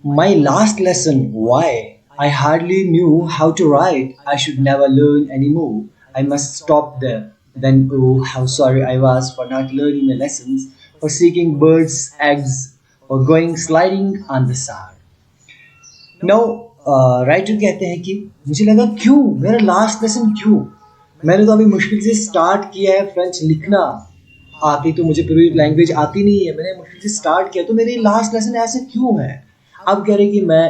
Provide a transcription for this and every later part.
My last lesson, why? I hardly knew how to write. I should never learn anymore. I must stop there. Then, oh, how sorry I was for not learning my lessons, for seeking birds' eggs, or going sliding on the sand. Now writer कहते हैं कि मुझे लगा क्यों मेरा last lesson क्यों, मैंने तो अभी मुश्किल से स्टार्ट किया है फ्रेंच लिखना, आती तो मुझे पूरी लैंग्वेज आती नहीं है, मैंने मुश्किल से स्टार्ट किया, तो मेरी लास्ट लेसन ऐसे क्यों है। अब कह रहे कि मैं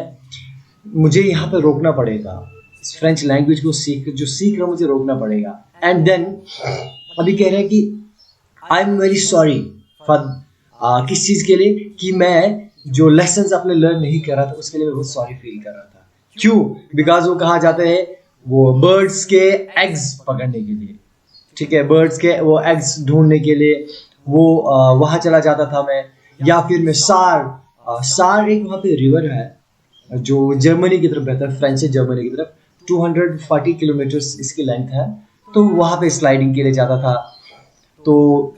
मुझे यहाँ पे रोकना पड़ेगा, इस फ्रेंच लैंग्वेज को सीख रहा मुझे रोकना पड़ेगा। एंड देन अभी कह रहे हैं कि I am very sorry for किस चीज़ के लिए, कि मैं जो लेसन अपने लर्न नहीं कर रहा था उसके लिए मैं बहुत सॉरी फील कर रहा था। क्यों? बिकॉज वो कहा जाता है वो बर्ड्स के एग्स पकड़ने के लिए, ठीक है, बर्ड्स के वो एग्स ढूंढने के लिए वो वहाँ चला जाता था मैं, या फिर मैं सार एक वहाँ पे रिवर है जो जर्मनी की तरफ बहता है, फ्रेंच से जर्मनी की तरफ 240 किलोमीटर्स इसकी लेंथ है, तो वहाँ पे स्लाइडिंग के लिए जाता था। तो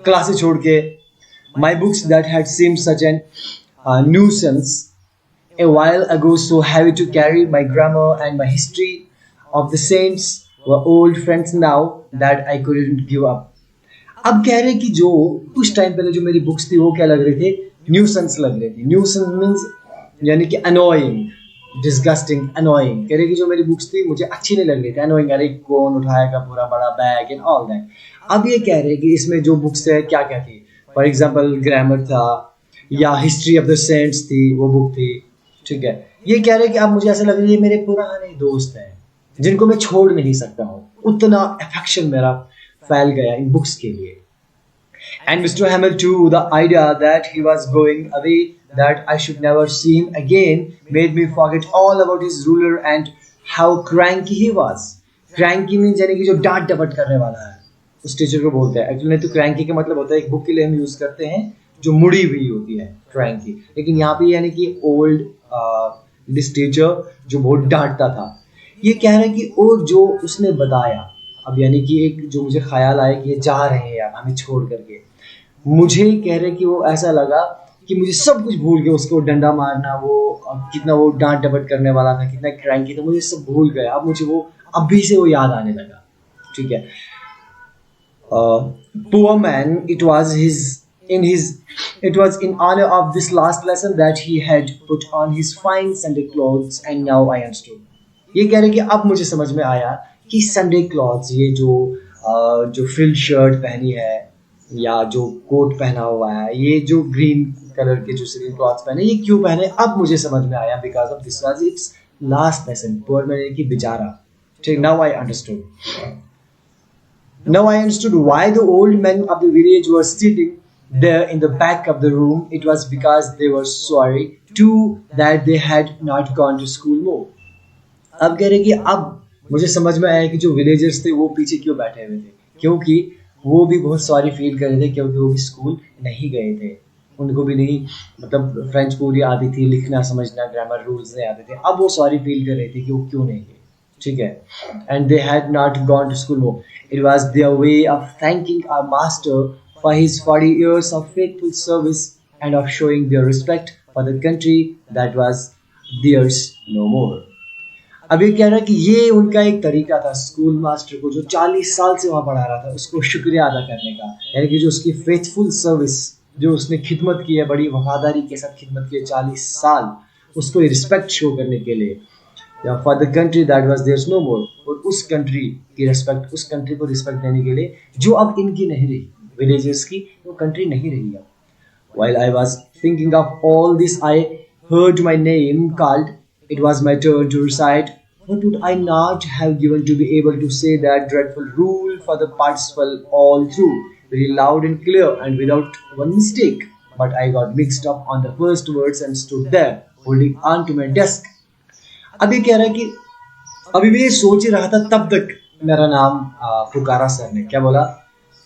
क्लासेस छोड़ के my books that had seemed such an nuisance a while ago, so heavy to carry, my grammar and my history of the saints were old friends now that I couldn't give up. अब कह रहे कि जो कुछ time पहले जो मेरी books थी वो क्या लग रहे थे, न्यूसेंस लग रहे थे। न्यूसेंस मीन्स यानी कि अनोइंग, डिस्गस्टिंग, अनोइंग। कह रहे कि जो मेरी बुक्स थी मुझे अच्छी नहीं लग रही थी, अनोइंग, अरे कौन उठाएगा पूरा बड़ा बैग एंड ऑल दैट। अब ये कह रहे कि इसमें जो बुक्स है क्या क्या थी, फॉर एग्जाम्पल ग्रामर था या हिस्ट्री ऑफ द सेंट्स थी, वो बुक थी, ठीक है। ये कह रहे कि अब मुझे ऐसा लग रहा है ये मेरे पुराने दोस्त हैं जिनको मैं छोड़ नहीं सकता हूँ, उतना अफेक्शन मेरा फैल गया इन बुक्स के लिए। And Mr. Hamel too, the idea that he was going away, that I should never see him again, made me forget all about his ruler and how cranky he was. Cranky means यानी कि जो डांट डपट करने वाला है, उस teacher को बोलते हैं। एक्चुअली तो cranky का मतलब होता है, एक बुक के लिए हम यूज करते हैं जो मुड़ी हुई होती है, cranky, लेकिन यहाँ पे यानी कि ओल्ड दिस टीचर जो बहुत डांटता था। ये कह रहे कि और जो उसने बताया, अब यानी कि एक जो मुझे ख्याल आया कि ये जा रहे हैं यार हमें छोड़ करके, मुझे कह रहे कि वो ऐसा लगा कि मुझे सब कुछ भूल गया, उसको डंडा मारना, वो कितना वो डांट डपट करने वाला था, कितना क्रैंकी था, मुझे सब भूल गया। अब मुझे वो अभी से वो याद आने लगा, ठीक है। Poor man, it was in honor of this last lesson that he had put on his fine Sunday clothes, and now I understood. ये कह रहे कि अब मुझे समझ में आया कि संडे क्लॉथ्स, ये जो फ्रिल शर्ट पहनी है या जो कोट पहना हुआ है, ये जो ग्रीन कलर के जो सिविल क्लॉथ्स पहने, ये क्यों पहने, अब मुझे समझ में आया, because of this was it's last lesson. Poor man की बेचारा, ठीक। Now I understood why the old men of the village were sitting there in the back of the room. It was because they were sorry too that they had not gone to school more. अब कह रहे कि अब मुझे समझ में आया कि जो विलेजर्स थे वो पीछे क्यों बैठे हुए थे, क्योंकि वो भी बहुत सॉरी फील कर रहे थे, क्योंकि वो भी स्कूल नहीं गए थे, उनको भी नहीं, मतलब फ्रेंच पूरी आती थी, लिखना समझना, ग्रामर रूल्स नहीं आते थे। अब वो सॉरी फील कर रहे थे कि वो क्यों नहीं गए, ठीक है। And they had not gone to school more. It was their way of thanking our master for his 40 years of faithful service and of showing their respect for the country that was theirs no more. अब ये कह रहा है कि ये उनका एक तरीका था स्कूल मास्टर को, जो 40 साल से वहाँ पढ़ा रहा था, उसको शुक्रिया अदा करने का, यानी कि जो उसकी फेथफुल सर्विस, जो उसने खिदमत की है, बड़ी वफादारी के साथ खिदमत की है 40 साल, उसको रिस्पेक्ट शो करने के लिए, या for the country that was there's no more, और उस कंट्री की रिस्पेक्ट, उस कंट्री को रिस्पेक्ट देने के लिए जो अब इनकी नहीं रही, विलेजेस की वो कंट्री नहीं रही अब। While I was thinking of all this, I heard my name called. It was my turn to recite. What would I not have given to be able to say that dreadful rule for the participle all through, very loud and clear and without one mistake? But I got mixed up on the first words and stood there, holding on to my desk. अभी कह रहा है कि अभी भी ये सोच ही रहा था, तब तक मेरा नाम पुकारा सर ने, क्या बोला,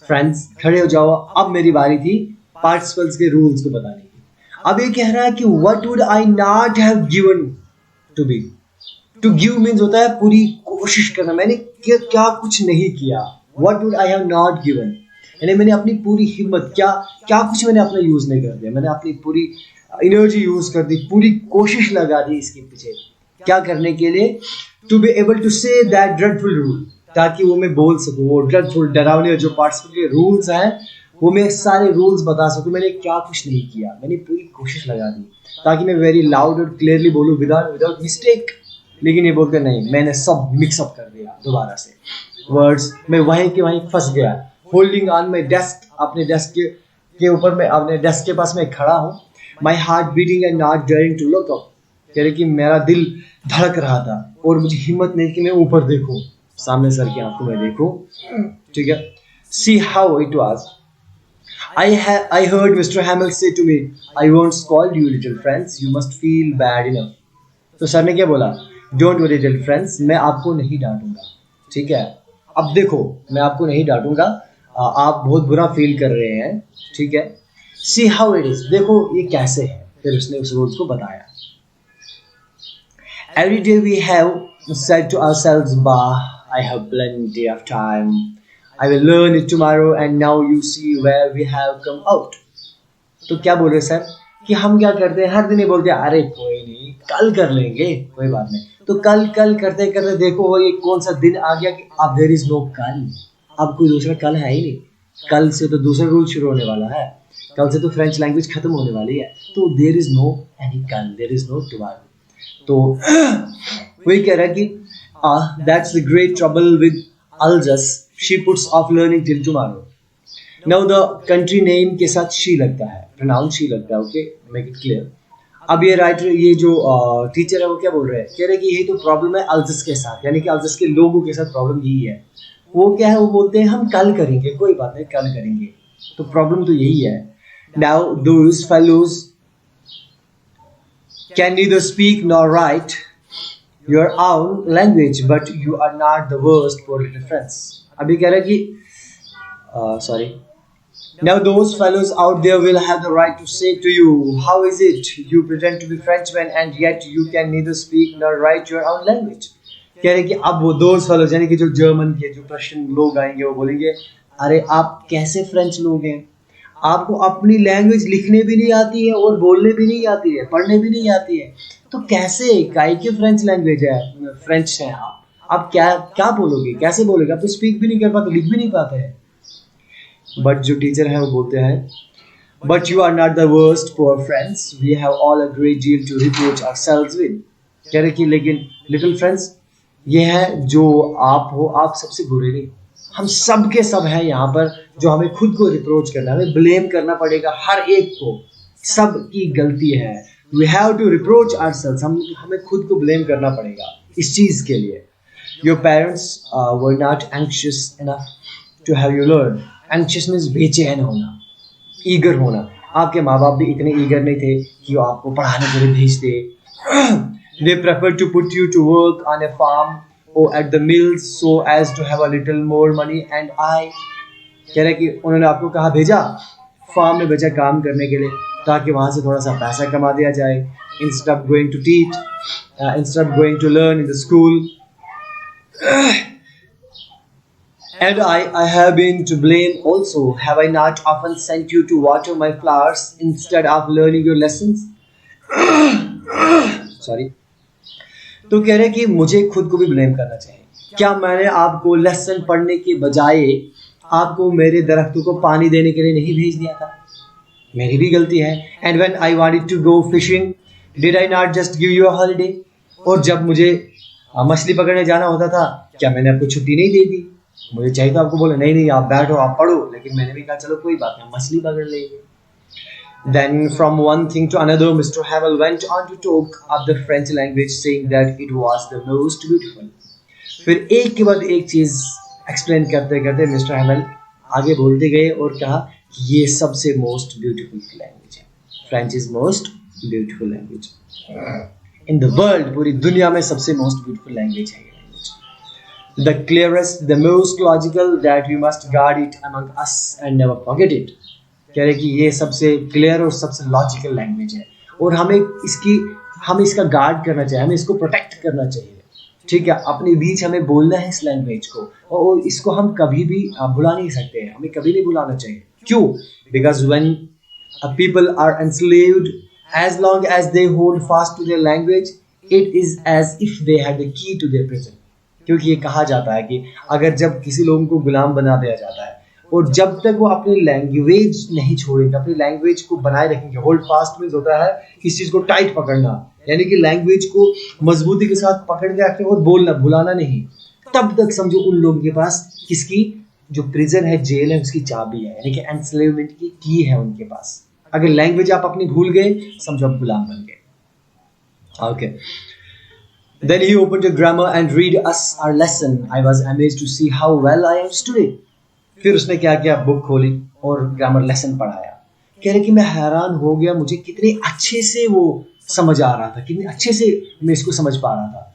फ्रेंड्स खड़े हो जाओ, अब मेरी बारी थी पार्टिसिपल्स के रूल्स को बताने की। अब ये कह रहा है कि what would I not have given to be, to give means होता है पूरी कोशिश करना, मैंने क्या कुछ नहीं किया, what would I have not given, यानी मैंने अपनी पूरी हिम्मत, क्या कुछ मैंने अपना यूज नहीं कर दिया, मैंने अपनी पूरी एनर्जी यूज कर दी, पूरी कोशिश लगा दी इसके पीछे, क्या करने के लिए? To be able to say that dreadful rule, ताकि वो मैं बोल सकूं वो ड्रेडफुल डरावने जो पार्टिसिपेट के रूल्स हैं वो मैं सारे रूल्स बता सकूं। मैंने क्या कुछ नहीं किया, मैंने पूरी कोशिश लगा दी ताकि मैं वेरी लाउड और क्लियरली बोलूं विदाउट मिस्टेक। लेकिन ये बोलकर नहीं, मैंने सब मिक्सअप कर दिया दोबारा से वर्ड्स, मैं वहीं के वहीं फंस गया। होल्डिंग ऑन माई डेस्क, अपने डेस्क के ऊपर मैं अपने डेस्क के पास मैं खड़ा हूँ। My heart beating and not daring to look up, कह रहे कि मेरा दिल धड़क रहा था और मुझे हिम्मत नहीं कि मैं ऊपर देखूं, सामने सर की आंखों में देखूं। ठीक है, see how it was. I heard Mr. Hamill say to me, I won't scold you little friends, you must feel bad enough. तो सर ने क्या बोला? Don't worry little friends, मैं आपको नहीं डांटूंगा। ठीक है, अब देखो मैं आपको नहीं डांटूंगा, आप बहुत बुरा फील कर रहे हैं। ठीक है, सी हाउ इट इज, देखो ये कैसे है। फिर उसने उस रूल्स को बताया। Every day we have said to ourselves, bah, I have plenty of time, I will learn it tomorrow, and now you see where we have come out. तो क्या बोल रहे सर कि हम क्या करते हैं, हर दिन ये बोलते हैं अरे कोई नहीं कल कर लेंगे, कोई बात नहीं। तो कल कल करते करते देखो वो ये कौन सा दिन आ गया कि अब देयर इज नो कल, अब कोई दूसरा कल है ही नहीं। कल से तो दूसरा रूल शुरू होने वाला है, कल से तो फ्रेंच लैंग्वेज खत्म होने वाली है, तो देयर इज नो एनी कल, देयर इज नो टुमारो। तो वही कह रहा है कि that's the great trouble with Alsace, she puts off learning till tomorrow. Now the country name के साथ शी लगता है, प्रोनाउंस शी लगता है। Okay, make it clear. अब ये राइटर, ये जो टीचर है वो क्या बोल रहे हैं, कह रहे हैं कि यही तो प्रॉब्लम है अल्जस के साथ, यानी कि अल्जस के लोगों के साथ प्रॉब्लम यही है। वो क्या है, वो बोलते हैं हम कल करेंगे, कोई बात नहीं कल करेंगे। तो प्रॉब्लम तो यही है। Now those fellows can neither speak nor write your own language, but you are not the worst for little friends. अभी कह रहा है कि sorry. Now those fellows out there will have the right to say to you, how is it you pretend to be Frenchmen and yet you can neither speak nor write your own language? कह रहे कि अब वो those fellows यानी कि जो German के जो पर्शियन लोग आएंगे वो बोलेंगे अरे आप कैसे फ्रेंच लोग हैं, आपको अपनी लैंग्वेज लिखने भी नहीं आती है और बोलने भी नहीं आती है, पढ़ने भी नहीं आती है, तो कैसे काई की फ्रेंच लैंग्वेज है, फ्रेंच है आप क्या क्या बोलोगे, कैसे बोलोगे, आप तो स्पीक भी नहीं कर पाते, लिख भी नहीं पाते हैं। बट जो टीचर है वो बोलते हैं but you are not the worst for friends, we have all a great deal to reproach ourselves with. कह रहे कि लेकिन लिटिल फ्रेंड्स ये है जो आप हो, आप सबसे बुरे नहीं, हम सब के सब हैं यहाँ पर जो हमें खुद को रिप्रोच करना, हमें ब्लेम करना पड़ेगा हर एक को, सब की गलती है। We have to reproach ourselves, हमें खुद को ब्लेम करना पड़ेगा इस चीज के लिए। Your parents were not anxious enough to have you learn, anxious means बेचैन होना, ईगर होना। आपके माँ बाप भी इतने ईगर नहीं थे कि वो आपको पढ़ाने के लिए भेजते। They prefer to put you to work on a farm or at the mills so as to have a little more money and I, कह रहे कि उन्होंने आपको कहा भेजा फार्म में भेजा काम करने के लिए ताकि वहां से थोड़ा सा पैसा कमा दिया जाए, instead of going to teach, instead of going to learn in the school. And I have been to blame also. Have I not often sent you to water my flowers instead of learning your lessons? Sorry. तो कह रहे कि मुझे खुद को भी blame करना चाहिए, क्या मैंने आपको लेसन पढ़ने के बजाय आपको मेरे दरख्तों को पानी देने के लिए नहीं भेज दिया था, मेरी भी गलती है। And when I wanted to go fishing did I not just give you a holiday, और जब मुझे मछली पकड़ने जाना होता था क्या मैंने आपको छुट्टी नहीं दे दी, मुझे चाहिए तो आपको बोले नहीं नहीं आप बैठो आप पढ़ो, लेकिन मैंने भी कहा चलो कोई बात नहीं मछली पकड़ लेंगे। Then from one thing to another, Mr. Hamill went on to talk of the French language, saying that it was the most beautiful. फिर एक के बाद एक चीज एक्सप्लेन करते करते मिस्टर हैमिल आगे बोलते गए और कहा कि ये सबसे मोस्ट ब्यूटीफुल लैंग्वेज है, French is most beautiful language in the world, पूरी दुनिया में सबसे मोस्ट ब्यूटीफुल लैंग्वेज है ये language, the clearest, the most logical, that we must guard it among us and never forget it. कह रहे कि ये सबसे क्लियर और सबसे लॉजिकल लैंग्वेज है और हमें इसका गार्ड करना चाहिए, हमें इसको प्रोटेक्ट करना चाहिए। ठीक है, अपने बीच हमें बोलना है इस लैंग्वेज को और इसको हम कभी भी भुला नहीं सकते हैं, हमें कभी नहीं भुलाना चाहिए। क्यों? Because when people are enslaved As long as they hold fast to their language, it is as if they had the key to their prison. क्योंकि ये कहा जाता है कि अगर जब किसी लोगों को गुलाम बना दिया जाता है और जब तक वो अपनी लैंग्वेज नहीं छोड़ेंगे, अपनी लैंग्वेज को बनाए रखेंगे, होल्ड फास्ट मीन्स होता है किसी चीज को टाइट पकड़ना, यानी कि लैंग्वेज को मजबूती के साथ पकड़ के रखना और बोलना, भुलाना नहीं, तब तक समझो उन लोगों के पास किसकी, जो प्रिजन है, जेल है, उसकी चाबी है, यानी कि एनस्लेवमेंट की की है उनके पास। अगर लैंग्वेज आप अपनी भूल गए, समझो आप गुलाम बन गए। Okay, then he opened a grammar and read us our lesson. I was amazed to see how well I understood it. फिर उसने क्या किया, बुक खोली और ग्रामर लेसन पढ़ाया। कह रहे कि मैं हैरान हो गया, मुझे कितने अच्छे से वो समझ आ रहा था, कितने अच्छे से मैं इसको समझ पा रहा था।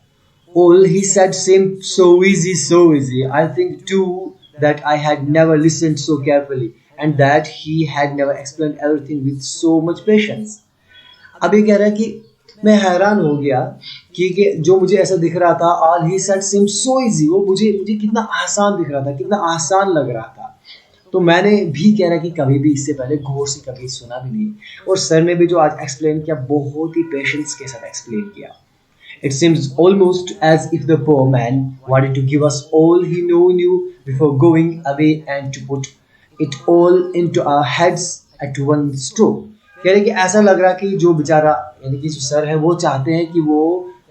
All he said seemed so easy, so easy. I think too that I had never listened so carefully and that he had never explained everything with so much patience. अब ये कह रहा है कि मैं हैरान हो गया कि जो मुझे ऐसा दिख रहा था, all he said seemed so easy, वो मुझे कितना आसान दिख रहा था, कितना आसान लग रहा था। तो मैंने भी कह रहा कि कभी भी इससे पहले गौर से कभी सुना भी नहीं, और सर ने भी जो आज एक्सप्लेन किया बहुत ही पेशेंस के साथ एक्सप्लेन किया। It seems almost as if the poor man wanted to give us all he knew before going away and to put it all into our heads at one stroke. कह रहे कि ऐसा लग रहा कि जो बेचारा, यानी कि जो सर है, वो चाहते हैं कि वो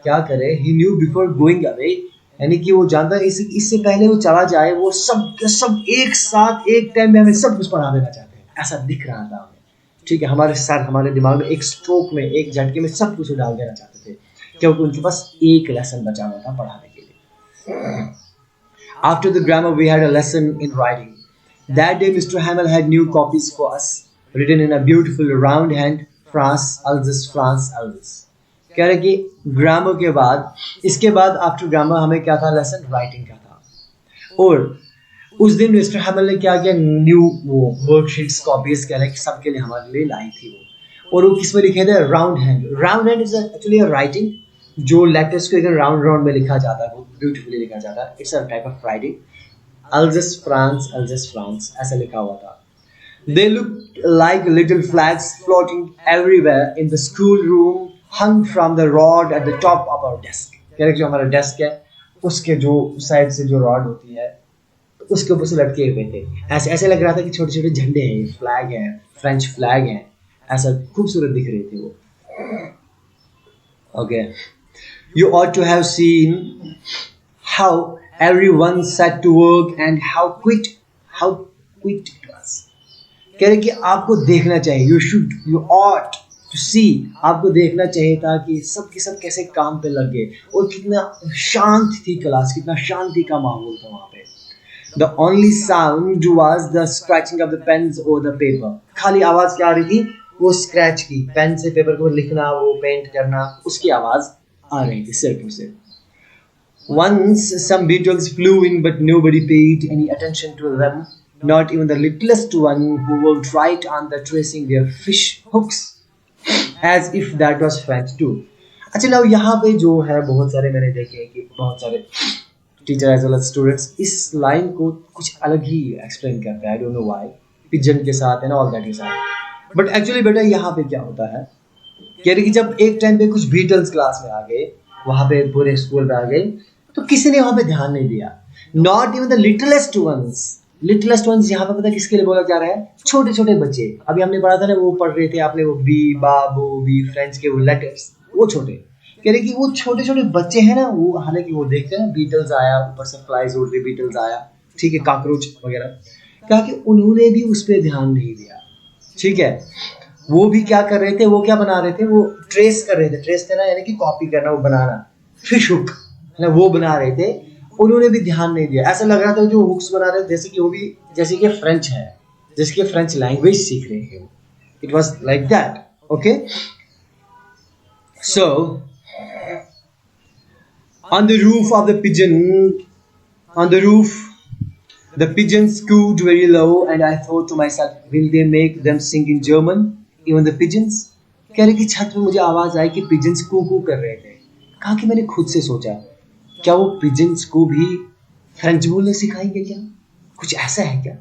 क्या करे, he knew before going away, यानी कि वो जानता है इससे पहले वो चला जाए, वो सब एक साथ एक टाइम में हमें सब कुछ पढ़ा देना चाहते हैं, ऐसा दिख रहा था हमें। ठीक है, हमारे सर हमारे दिमाग में एक स्ट्रोक में, एक झटके में सब कुछ डाल देना चाहते थे, क्योंकि उनके पास एक लेसन बचा हुआ था पढ़ाने के लिए। After the grammar we had a lesson in writing. That day Mr. Hamel had new copies for us, written in a beautiful round hand, France, Alsace, France, Alsace. कह रहे कि ग्रामर के बाद, इसके बाद आफ्टर ग्रामर हमें क्या था, लेसन राइटिंग का था। और उस दिन मिस्टर हैमल ने क्या किया, न्यू वो वर्कशीट्स, कॉपीज कह रहे कि सबके लिए हमारे लिए लाई थी वो, और वो किस में लिखे थे, round hand. Round hand is actually a writing, जो लेटर्स को एकदम राउंड राउंड में लिखा जाता है, वो ब्यूटीफुली लिखा जाता है, it's a type of writing. Alsace France ऐसा लिखा हुआ था। They looked like little flags floating everywhere in the school room, hung from the rod at the top of our desk. कह रहे जो हमारा डेस्क है उसके जो साइड से जो रॉड होती है उसके ऊपर से लटके हुए थे, ऐसे लग रहा था कि छोटे छोटे झंडे हैं, फ्लैग है, फ्रेंच फ्लैग है, ऐसा खूबसूरत दिख रहे थे वो। Okay, you ought to have seen how everyone set to work and how quick it was. कह रहे कि आपको देखना चाहिए, you ought to see, आपको देखना चाहिए था कि सब के सब कैसे काम पे लग गए, और कितना शांत थी क्लास, कितना शांति का माहौल था वहां पे। The only sound was the scratching of the pens over the paper. खाली आवाज क्या आ रही थी, वो स्क्रैच की, पेन से पेपर को लिखना, वो पेंट करना, उसकी आवाज आ रही थी सिर्फ उसे। Once some beetles flew in, but nobody paid any attention to them. Not even the littlest one, who worked right on the tracing their fish hooks, as if that was French too. अच्छा, now यहाँ पे जो है बहुत सारे मैंने देखे हैं कि बहुत सारे teacher as well as students इस लाइन को कुछ अलग ही एक्सप्लेन करते हैं। I don't know why, pigeon के साथ है ना, ऑल दैट के साथ। बट एक्चुअली बेटा यहाँ पे क्या होता है, कह रही कि जब एक टाइम पे कुछ बीटल्स क्लास में आ गए, वहां पे पूरे स्कूल में आ गए, तो किसी ने वहां पे ध्यान नहीं दिया। Not even the littlest ones यहाँ पे पता किसके लिए बोला जा रहा है, छोटे छोटे बच्चे। अभी हमने पढ़ा था ना, वो पढ़ रहे थे आपने, वो बी बाबू बी फ्रेंच के वो लेटर्स, वो छोटे, कह रहे कि वो छोटे छोटे बच्चे हैं ना, वो हालांकि वो देखते हैं बीटल्स आया, ऊपर से फ्लाइज उड़ रही, बीटल्स आया, ठीक है, कॉकरोच वगैरह, कहा कि उन्होंने भी उस पर ध्यान नहीं दिया। ठीक है, वो भी क्या कर रहे थे, वो क्या बना रहे थे, वो ट्रेस कर रहे थे, ट्रेस करना यानी कि कॉपी करना, वो बनाना, फिश हुक है ना, वो बना रहे थे, उन्होंने भी ध्यान नहीं दिया। ऐसा लग रहा था जो हुक्स बना रहे थे जैसे कि वो भी, जैसे कि फ्रेंच है, जैसे कि फ्रेंच लैंग्वेज सीख रहे हैं। It was like that. Okay, so on the roof of the pigeon, on the roof, the pigeons cooed very low, and I thought to myself, will they make them sing in German, even the pigeons? कह रहे कि छत में मुझे आवाज आई कि pigeons कू कर रहे थे। कहा कि मैंने खुद से सोचा, क्या वो पिजन्स को भी फ्रेंच बोलने सिखाएंगे क्या, कुछ ऐसा है क्या?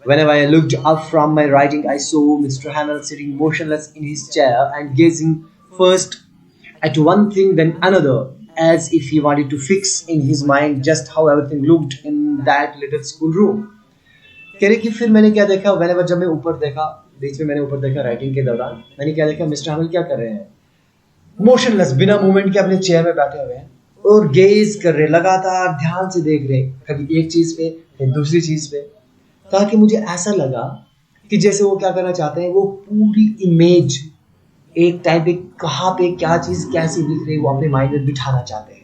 Whenever I looked up from my writing, I saw Mr. Hamel sitting motionless in his chair and gazing first at one thing then another, as if he wanted to fix in his mind just how everything looked in that little school room. कह रहे कि फिर मैंने क्या देखा, whenever जब मैं ऊपर देखा, बीच में मैंने ऊपर देखा राइटिंग के दौरान, मैंने क्या देखा, मिस्टर हैमल क्या कर रहे हैं, मोशनलेस बिना मूवमेंट के अपने चेयर में बैठे हुए हैं और गेज कर रहे, लगातार ध्यान से देख रहे, कभी एक चीज पे फिर दूसरी चीज पे, ताकि मुझे ऐसा लगा कि जैसे वो क्या करना चाहते हैं, वो पूरी इमेज एक टाइप पे कहाँ पे क्या चीज कैसी दिख रही है वो अपने माइंड में बिठाना चाहते हैं,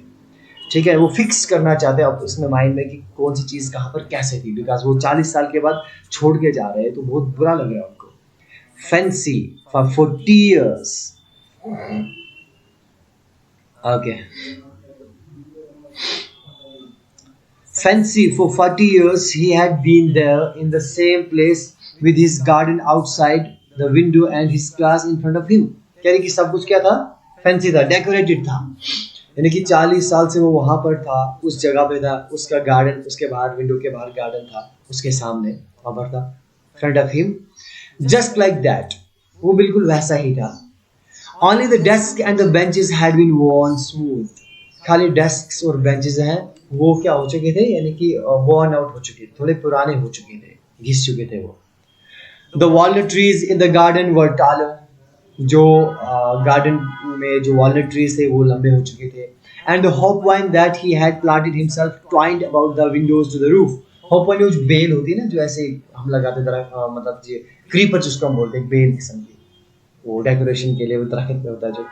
ठीक है, वो फिक्स करना चाहते हैं उसमें माइंड में कि कौन सी चीज कहाँ पर कैसे थी, बिकॉज वो 40 साल के बाद छोड़ के जा रहे हैं तो बहुत बुरा लग रहा है उनको. Fancy for 40 years. Okay. Fancy for 40 years he had been there in the same place with his garden outside the window and his class in front of him. कह रही कि सब कुछ क्या था, फैंसी था, डेकोरेटेड था, यानी कि 40 साल से वो वहां पर था, उस जगह पे था, उसका गार्डन उसके बाहर, विंडो के बाहर गार्डन था, उसके सामने वहां पर था, front of him, just like that, वो बिल्कुल वैसा ही था. Only the desk and the benches had been worn smooth. खाली desks और benches हैं वो क्या हो चुके थे, यानी कि worn out हो चुके थे, थोड़े पुराने हो चुके थे, घिस चुके थे वो. The walnut trees in the garden were taller. जो गार्डन में जो walnut trees थे वो लंबे हो चुके थे. And the hopvine that he had planted himself twined about the windows to the roof. hopvine जो बेल होती है ना, जो ऐसे हम लगाते मतलब ये क्रीपर जिसको हम बोलते हैं, बेल किस्म की, वो डेकोरेशन के लिए वो दरख्त पे होता है जो,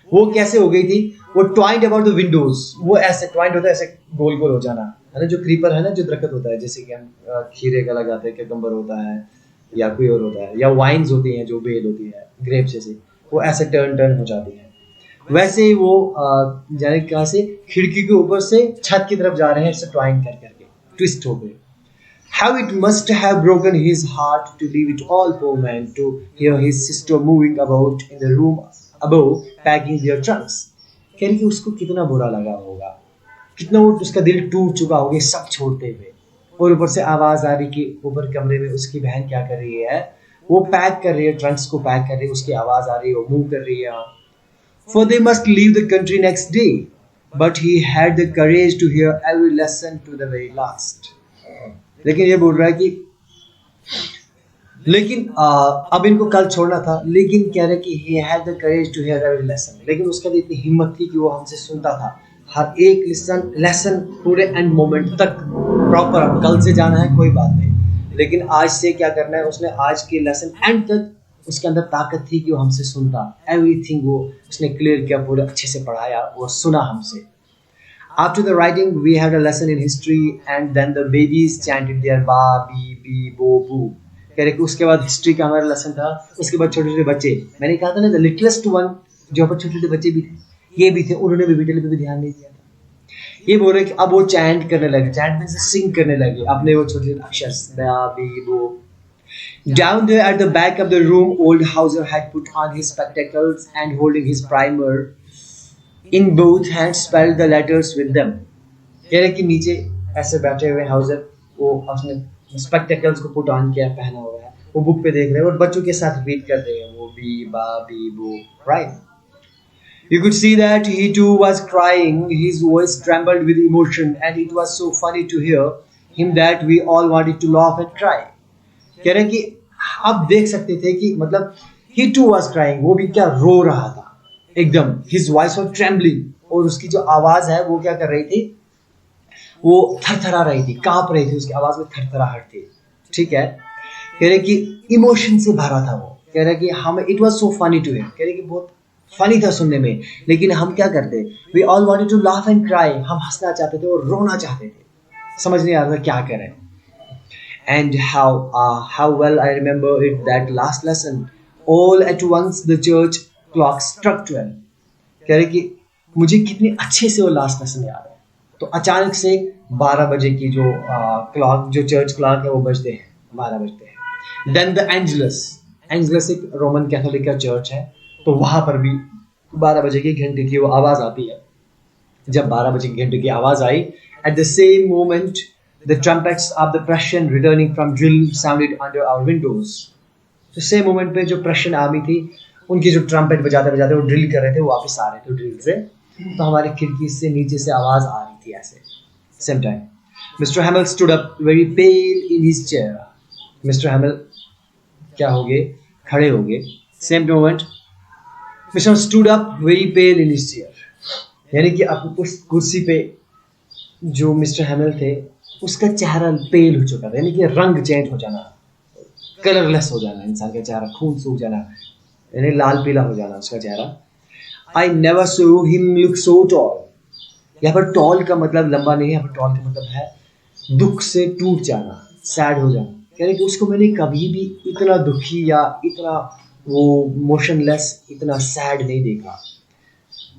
वो कैसे हो गई थी, वो ट्वाइंड अबाउट द विंडोज, वो ऐसे ट्वाइंड होता है, ऐसे गोल गोल हो जाना है ना, जो क्रीपर है ना, जो दरख्त होता है, जैसे कि हम खीरे का लगाते हैं, कैकम्बर होता है या कोई और होता है, या वाइन्स होती हैं जो बेल होती है ग्रेप्स जैसे, वो ऐसे टर्न टर्न हो जाती है, वैसे ही वो जाने कहाँ से, खिड़की के ऊपर से छत की तरफ जा रहे हैं, ऐसे ट्वाइंड कर करके ट्विस्ट हो गए. How it must have broken his heart to leave it all, poor man, to hear his sister moving about in the room above, packing their trunks. कह रही कि उसको कितना बुरा लगा होगा, कितना वो उसका दिल टूट चुका होगा सब छोड़ते हुए, और ऊपर से आवाज आ रही कि ऊपर कमरे में उसकी बहन क्या कर रही है, वो पैक कर रही है, ट्रंक्स को पैक कर रही है, उसकी आवाज आ रही है, वो मूव कर रही है. For they must leave the country next day, but he had the courage to hear every lesson to the very last. लेकिन ये बोल रहा है कि लेकिन अब इनको कल छोड़ना था, लेकिन कह रहे कि he had the courage to hear every lesson, लेकिन उसका इतनी हिम्मत थी कि वो हमसे सुनता था हर एक लेसन पूरे एंड मोमेंट तक प्रॉपर. अब कल से जाना है कोई बात नहीं, लेकिन आज से क्या करना है, उसने आज के लेसन एंड तक, उसके अंदर ताकत थी कि वो हमसे सुनता, एवरीथिंग वो उसने क्लियर किया, पूरे अच्छे से पढ़ाया, वो सुना हमसे. After the writing, we had a lesson in history, and then the babies chanted their ba, bi, bi, bo, boo. कह रहे कि उसके बाद हिस्ट्री का हमारा लेसन था, उसके बाद छोटे छोटे बच्चे, मैंने कहा था ना, the littlest one, जो पर छोटे छोटे बच्चे भी थे, ये भी थे, उन्होंने भी बेटे पे भी ध्यान नहीं दिया था. ये बोल रहे कि अब वो चैंट करने लगे, चैंट में से सिंग करने लगे अपने वो छोटे छोटे अक्षर, ba, bi, bo. Down there at the back of the room, old Hauser had put on his spectacles and holding his primer in both hands spelled the letters with them. कह रहे कि नीचे ऐसे बैठे हुए हाउजर, वो अपने spectacles को पुट ऑन किया, पहना हुआ है, वो बुक पे देख रहे हैं और बच्चों के साथ रीड कर रहे हैं, वो बी बा बी बो, right. You could see that he too was crying, his voice trembled with emotion, and it was so funny to hear him that we all wanted to laugh and cry. कह रहे कि आप देख सकते थे कि मतलब he too was crying, वो भी क्या रो रहा था एकदम, his voice was trembling, और उसकी जो आवाज है वो क्या कर रही थी, वो थरथरा रही थी, कांप रही थी, उसकी आवाज में थरथराहट थी, ठीक है. कह रहे कि इमोशन से भरा था वो, कह रहे कि हमें it was so funny to him, कह रहे कि बहुत फनी था सुनने में, लेकिन हम क्या करते, we all wanted to laugh and cry, हम हंसना चाहते थे और रोना चाहते थे, समझ नहीं आ रहा था क्या करें. And how well I remember it, that last lesson, all at once the church clock struck 12. कह रहे कि मुझे कितने अच्छे से वो लास्ट लेसन याद है. तो अचानक से 12 बजे की जो क्लॉक, जो चर्च क्लॉक है, वो बजते हैं, 12 बजते हैं. देन द एंजलस एक रोमन कैथोलिक का चर्च है, तो वहां पर भी 12 बजे की घंटे की वो आवाज आती है. जब 12 बजे की घंटे की आवाज आई, at the same moment The trumpets of the Prussian returning from drill sounded under our windows. तो सेम मोमेंट पे जो प्रशियन आर्मी थी उनकी जो ट्रम्पेट बजाते बजाते वो ड्रिल कर रहे थे, वो वापस आ रहे थे ड्रिल से, तो हमारी खिड़की से नीचे से आवाज आ रही थी ऐसे. Same time mister हैमल stood up very pail in his chair. Mister हैमल क्या हो गए, खड़े हो गए. Same moment mister stood up very pail in his chair, यानी कि अब उस कुर्सी पे जो मिस्टर हैमल थे उसका चेहरा पेल हो चुका था, यानी कि रंग चेंज हो जाना, कलरलेस हो जाना, इंसान का चेहरा खून सूख जाना, यानी लाल पीला हो जाना उसका चेहरा. I never saw him look so tall. यहाँ पर टॉल का मतलब लंबा नहीं है, यहाँ पर टॉल का मतलब है दुख से टूट जाना, सैड हो जाना, यानी कि उसको मैंने कभी भी इतना दुखी या इतना वो मोशनलेस, इतना सैड नहीं देखा.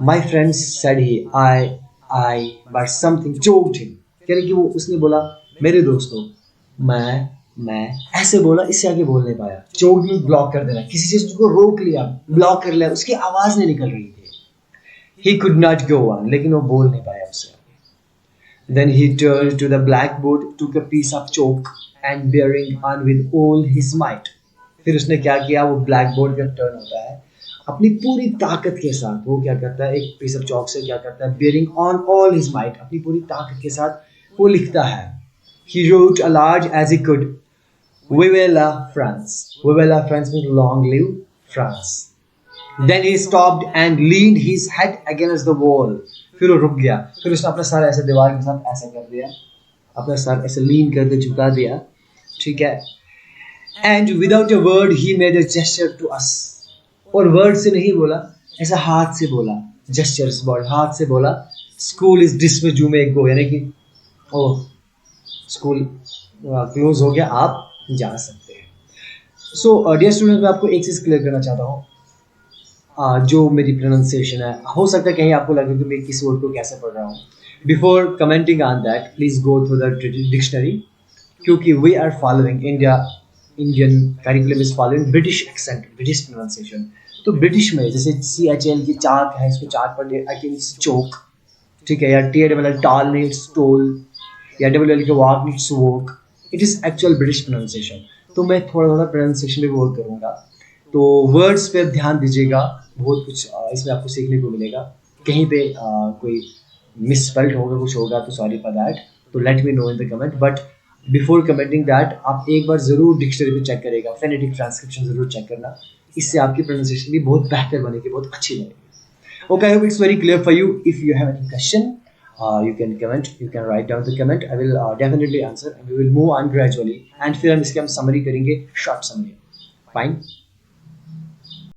My friends said he I but something choked him, यानी कि वो उसने बोला मेरे दोस्तों मैं ऐसे बोला, इससे आगे बोल नहीं पाया. चोक्ड में ब्लॉक कर देना, किसी चीज को रोक लिया, ब्लॉक कर लिया, उसकी आवाज नहीं निकल रही थी. He could not go on, लेकिन वो बोल नहीं पाया उससे. Then he turned to the blackboard, took a piece of chalk and bearing on with all his might. फिर उसने क्या किया, वो ब्लैकबोर्ड जब टर्न होता है अपनी पूरी ताकत के साथ वो क्या करता है, एक पीस ऑफ चौक से क्या करता है, bearing on all his might, अपनी पूरी ताकत के साथ वो लिखता है. He wrote as large as he could, Vive la France. Vive la France means long live France. Then he stopped and leaned his head against the wall. फिर वो रुक गया, फिर उसने अपना सर ऐसे दीवार के साथ ऐसा कर दिया, अपना सर ऐसे लीन करके झुका दिया, ठीक है. And without a word he made a gesture to us. और वर्ड से नहीं बोला, ऐसा हाथ से बोला, जेस्चर्स वर्ड हाथ से बोला. School is dismissed, you may go, यानी कि ओह स्कूल क्लोज हो गया, आप जा सकते हैं. सो डियर स्टूडेंट्स, मैं आपको एक चीज़ क्लियर करना चाहता हूँ, जो मेरी प्रोनाउंसिएशन है, हो सकता है कहीं आपको लगे कि मैं किस वर्ड को कैसे पढ़ रहा हूँ. Before commenting on that please go through the dictionary, क्योंकि we are following Indian curriculum is following British accent, British pronunciation. तो ब्रिटिश में जैसे CHL की चाक है, इसको चाक पढ़ लिया, आई कैन चोक, ठीक है, या TALL टाल नहीं, इट्स टोल, या WL के walk it's walk. It is actual British pronunciation. तो मैं थोड़ा थोड़ा प्रोनाउंसिएशन पे वर्क करूँगा, तो वर्ड्स पे ध्यान दीजिएगा. बहुत कुछ इसमें आपको सीखने को मिलेगा. कहीं पे कोई मिसस्पेल्ड होगा, कुछ होगा, तो सॉरी फॉर दैट. तो let me know in the comment. But before commenting that आप एक बार ज़रूर डिक्शनरी पे चेक करेगा, फोनेटिक ट्रांसक्रिप्शन ज़रूर चेक करना, इससे आपकी प्रोनाउंसिएशन भी बहुत बेहतर बनेगी, बहुत अच्छी बनेगी. Okay, I hope it's very clear for you. If you have any question, you can comment, you can write down the comment. I will definitely answer, and we will move on gradually. And फिर हम इसके हम summary करेंगे, short summary. Fine.